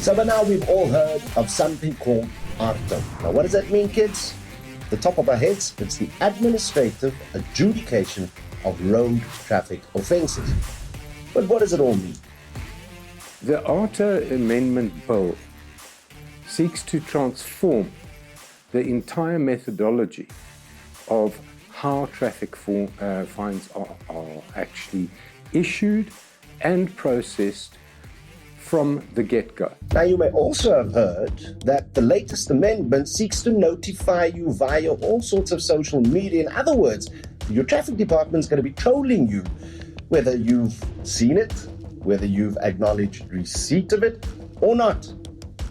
So by now we've all heard of something called AARTO. Now what does that mean, kids? At the top of our heads, it's the administrative adjudication of road traffic offences. But what does it all mean? The AARTO Amendment Bill seeks to transform the entire methodology of how traffic fines are actually issued and processed from the get-go. Now you may also have heard that the latest amendment seeks to notify you via all sorts of social media. In other words, your traffic department's going to be trolling you, whether you've seen it, whether you've acknowledged receipt of it or not.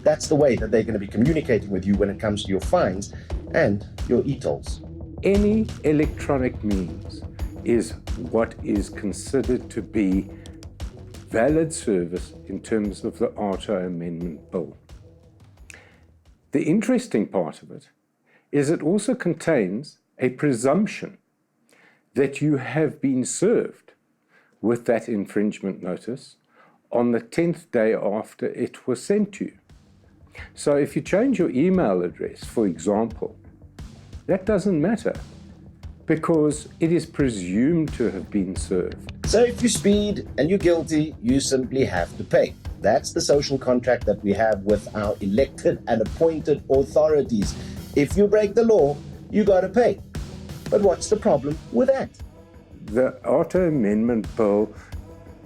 That's the way that they're going to be communicating with you when it comes to your fines and your e-tolls. Any electronic means is what is considered to be valid service in terms of the AARTO Amendment Bill. The interesting part of it is it also contains a presumption that you have been served with that infringement notice on the 10th day after it was sent to you. So if you change your email address, for example, that doesn't matter because it is presumed to have been served. So if you speed and you're guilty, you simply have to pay. That's the social contract that we have with our elected and appointed authorities. If you break the law, you got to pay. But what's the problem with that? The AARTO Amendment Bill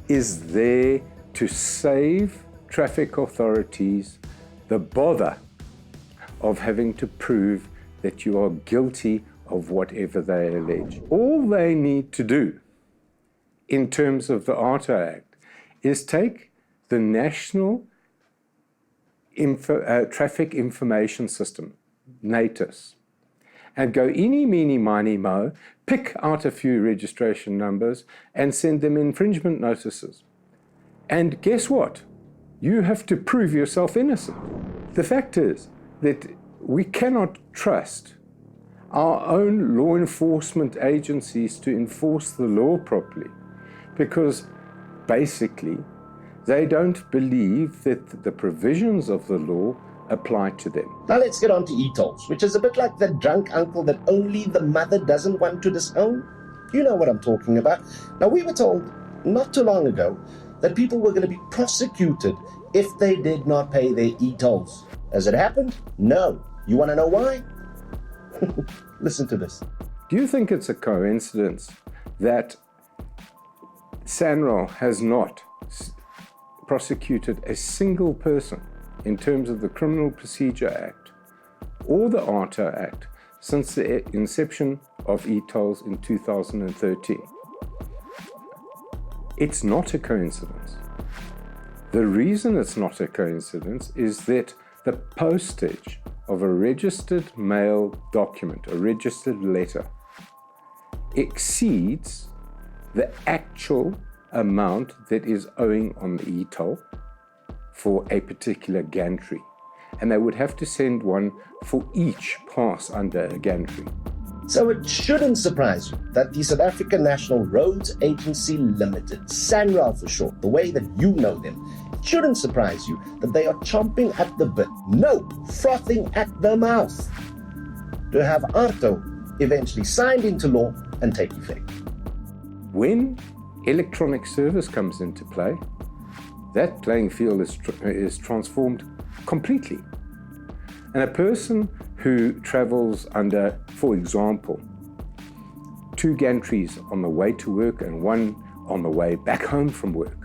is there to save traffic authorities the bother of having to prove that you are guilty of whatever they allege. All they need to do in terms of the AARTO Act is take the National Traffic Information System, NATIS, and go eeny, meeny, miny, mo, pick out a few registration numbers and send them infringement notices. And guess what? You have to prove yourself innocent. The fact is that we cannot trust our own law enforcement agencies to enforce the law properly because basically they don't believe that the provisions of the law apply to them. Now let's get on to e-tolls, which is a bit like that drunk uncle that only the mother doesn't want to disown. You know what I'm talking about. Now we were told not too long ago that people were going to be prosecuted if they did not pay their e-tolls. Has it happened? No. You want to know why? Listen to this. Do you think it's a coincidence that SANRAL has not prosecuted a single person in terms of the Criminal Procedure Act or the AARTO Act since the inception of e-tolls in 2013? It's not a coincidence. The reason it's not a coincidence is that the postage of a registered mail document, a registered letter, exceeds the actual amount that is owing on the e-toll for a particular gantry. And they would have to send one for each pass under a gantry. So it shouldn't surprise you that the South African National Roads Agency Limited, SANRAL for short, the way that you know them, it shouldn't surprise you that they are chomping at the bit, no, frothing at the mouth, to have AARTO eventually signed into law and take effect. When electronic service comes into play, that playing field is transformed completely. And a person who travels under, for example, 2 gantries on the way to work and 1 on the way back home from work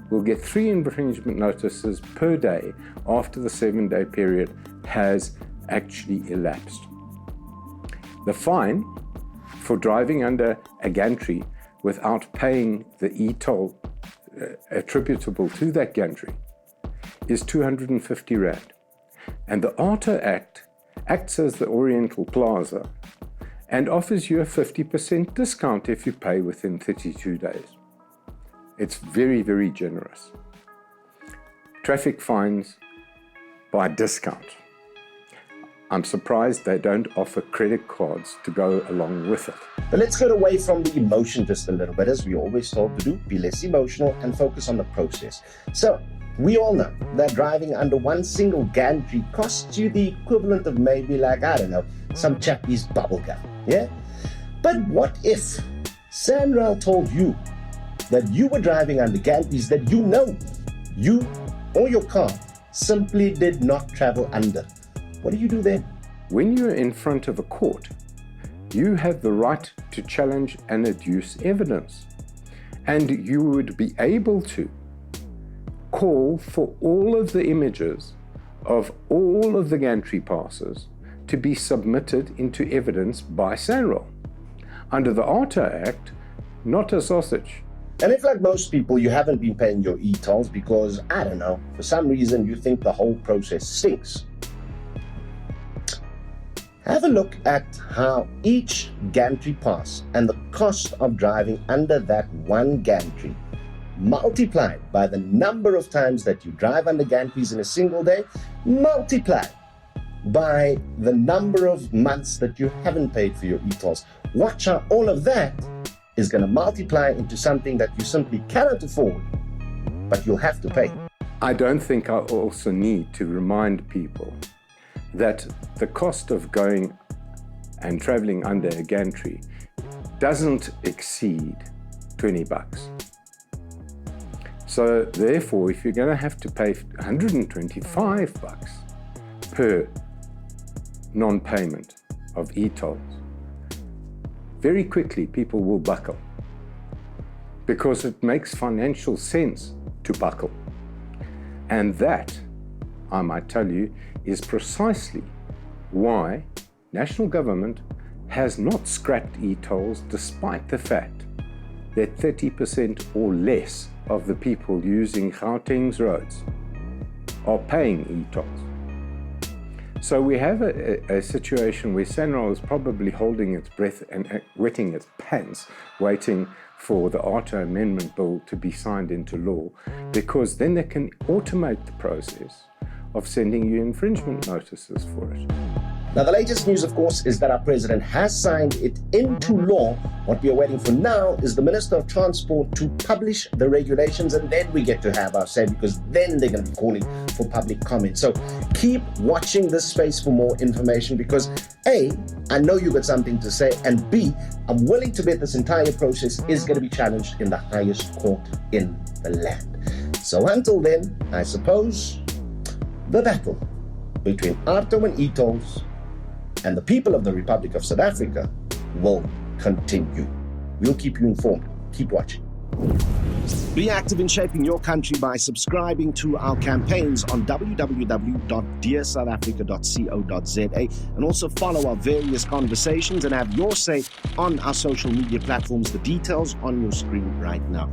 will get 3 infringement notices per day after the 7-day period has actually elapsed. The fine for driving under a gantry without paying the e-toll attributable to that gantry is 250 Rand. And the AARTO Act acts as the Oriental Plaza and offers you a 50% discount if you pay within 32 days. It's very, very generous. Traffic fines by discount. I'm surprised they don't offer credit cards to go along with it. But let's get away from the emotion just a little bit, as we always told to do. Be less emotional and focus on the process. So, We all know that driving under one single gantry costs you the equivalent of maybe like, I don't know, some chappie's bubblegum, yeah? But what if Sanral told you that you were driving under gantries that you know you or your car simply did not travel under? What do you do then? When you're in front of a court, you have the right to challenge and adduce evidence. And you would be able to call for all of the images of all of the gantry passes to be submitted into evidence by Sanral. Under the AARTO Act, not a sausage. And if, like most people, you haven't been paying your e-tolls because, I don't know, for some reason you think the whole process stinks, have a look at how each gantry pass and the cost of driving under that one gantry multiplied by the number of times that you drive under gantries in a single day, multiplied by the number of months that you haven't paid for your e-tolls. Watch how all of that is going to multiply into something that you simply cannot afford, but you'll have to pay. I don't think I also need to remind people that the cost of going and traveling under a gantry doesn't exceed $20. So therefore, if you're going to have to pay $125 per non-payment of e-tolls, very quickly people will buckle, because it makes financial sense to buckle. And that, I might tell you, is precisely why national government has not scrapped e-tolls, despite the fact that 30% or less of the people using Gauteng's roads are paying e-tolls. So we have a situation where Sanral is probably holding its breath and wetting its pants, waiting for the AARTO Amendment Bill to be signed into law, because then they can automate the process of sending you infringement notices for it. Now, the latest news, of course, is that our president has signed it into law. What we are waiting for now is the Minister of Transport to publish the regulations, and then we get to have our say, because then they're going to be calling for public comment. So keep watching this space for more information, because A, I know you've got something to say, and B, I'm willing to bet this entire process is going to be challenged in the highest court in the land. So until then, I suppose the battle between AARTO and e-tolls and the people of the Republic of South Africa will continue. We'll keep you informed. Keep watching. Be active in shaping your country by subscribing to our campaigns on www.dearsouthafrica.co.za, and also follow our various conversations and have your say on our social media platforms. The details on your screen right now.